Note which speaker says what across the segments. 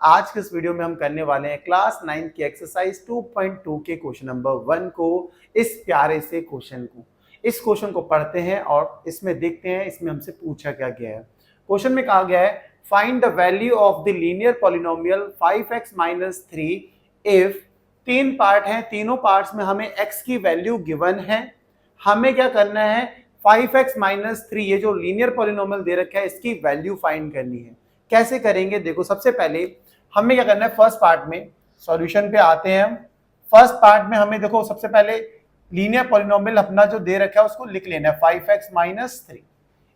Speaker 1: आज के इस वीडियो में हम करने वाले हैं क्लास 9 की एक्सरसाइज 2.2 के क्वेश्चन नंबर 1 को, इस प्यारे से क्वेश्चन को। इस क्वेश्चन को पढ़ते हैं और इसमें देखते हैं इसमें हमसे पूछा क्या गया है। क्वेश्चन में कहा गया है find the value of the linear polynomial 5x-3 if. तीन पार्ट हैं, तीनों पार्ट्स में हमें x की वैल्यू गिवन है। हमें क्या करना है 5x-3 ये जो लीनियर पॉलिनोमियल दे रखा है इसकी वैल्यू फाइंड करनी है। कैसे करेंगे देखो, सबसे पहले हमें क्या करना है फर्स्ट पार्ट में सॉल्यूशन पे आते हैं हम। फर्स्ट पार्ट में हमें देखो सबसे पहले लीनियर पॉलिनोमियल अपना जो दे रखा है उसको लिख लेना है 5x-3।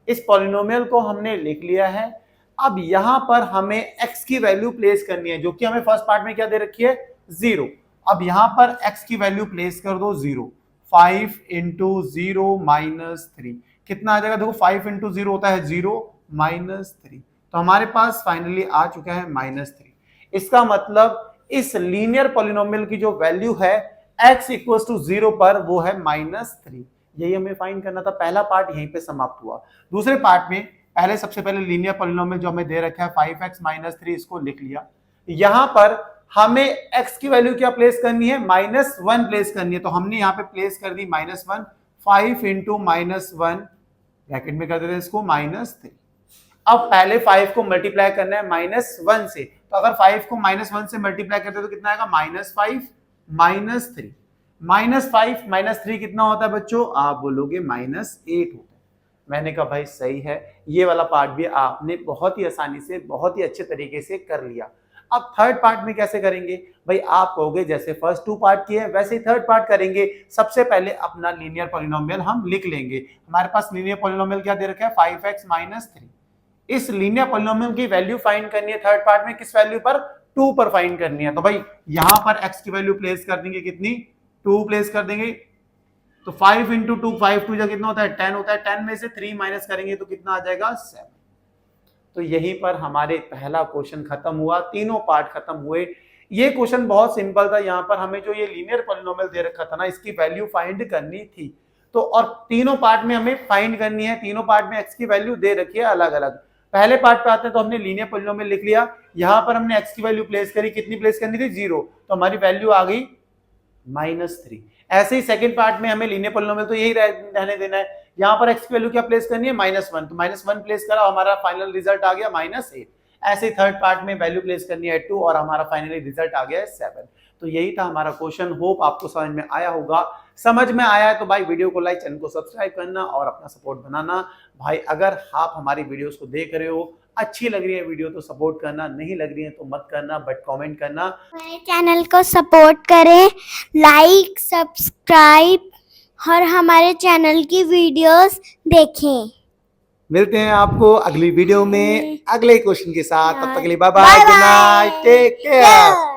Speaker 1: इस पॉलिनोमियल को हमने लिख लिया है। अब यहां पर हमें x की वैल्यू प्लेस करनी है जो कि हमें फर्स्ट पार्ट में क्या दे रखी है 0। अब यहां पर x की वैल्यू प्लेस कर दो 0। 5 इंटू 0 -3 कितना आ जाएगा देखो, 5 इंटू 0 होता है 0 -3, तो हमारे पास फाइनली आ चुका है -3। इसका मतलब इस लीनियर पॉलिनोमियल की जो वैल्यू है x इक्वल्स टू 0 पर वो है -3। यही हमें फाइंड करना था। पहला पार्ट यहीं पे समाप्त हुआ। दूसरे पार्ट में पहले सबसे पहले लीनियर पॉलिनोमियल जो हमें दे रखा है 5x-3 इसको लिख लिया। यहां पर हमें x की वैल्यू क्या प्लेस करनी है -1 प्लेस करनी है, तो हमने यहाँ पे प्लेस कर दी -1। 5 इंटू -1 ब्रैकेट में कर देते हैं इसको -3। अब पहले 5 को मल्टीप्लाई करना है -1 से, तो अगर 5 को -1 से मल्टीप्लाई करते हैं तो कितना आएगा -5 -3। -5 -3 कितना होता है बच्चों, आप बोलोगे -8 होता है। मैंने कहा भाई सही है, ये वाला पार्ट भी आपने बहुत ही आसानी से बहुत ही अच्छे तरीके से कर लिया। अब थर्ड पार्ट में कैसे करेंगे भाई, आप कहोगे जैसे फर्स्ट 2 पार्ट किए वैसे ही थर्ड पार्ट करेंगे। सबसे पहले अपना लीनियर पॉलिनोमियल हम लिख लेंगे। हमारे पास लीनियर पॉलिनोमियल क्या दे रखा है 5x-3। इस लीनियर पॉलिनोमियल की वैल्यू फाइंड करनी है थर्ड पार्ट में, किस वैल्यू पर 2 पर फाइंड करनी है। तो भाई यहां पर x की वैल्यू प्लेस कर देंगे, कितनी 2 प्लेस कर देंगे। तो 5 इंटू 2 5 2 कितना होता है 10 होता है। 10 में से 3 माइनस करेंगे तो कितना आ जाएगा 7। तो यहीं पर हमारे पहला क्वेश्चन खत्म हुआ, तीनों पार्ट खत्म हुए। ये क्वेश्चन बहुत सिंपल था। यहाँ पर हमें जो ये लीनियर पॉलिनोमियल दे रखा था ना इसकी वैल्यू फाइंड करनी थी। तो और तीनों पार्ट में हमें फाइंड करनी है। तीनों पार्ट में x की वैल्यू दे रखी है अलग अलग। पहले पार्ट पे आते हैं तो हमने लीनियर पॉलिनोमियल लिख लिया। यहाँ पर हमने x की वैल्यू प्लेस करी, कितनी प्लेस करनी थी 0, तो हमारी वैल्यू आ गई -3। ऐसे ही सेकंड पार्ट में हमें लीनियर पॉलिनोमियल तो यही रहने देना है। यहाँ पर x की वैल्यू क्या प्लेस करनी है -1, तो -1 प्लेस करा, हमारा फाइनल रिजल्ट आ गया -8। ऐसे ही थर्ड पार्ट में वैल्यू प्लेस करनी है 2 और हमारा फाइनली रिजल्ट आ गया है 7। तो यही था हमारा क्वेश्चन। होप आपको समझ में आया होगा। समझ में आया है तो भाई वीडियो को लाइक, चैनल को सब्सक्राइब करना और अपना सपोर्ट बनाना। भाई अगर आप हमारी वीडियोस को देख रहे हो, अच्छी लग रही है वीडियो तो सपोर्ट करना, नहीं लग रही है तो मत करना, बट कमेंट करना।
Speaker 2: हमारे चैनल को सपोर्ट करें, लाइक सब्सक्राइब और हमारे चैनल की वीडियोस देखें।
Speaker 1: मिलते हैं आपको अगली वीडियो में अगले क्वेश्चन के साथ। तब तक के लिए bye bye, good night, take care.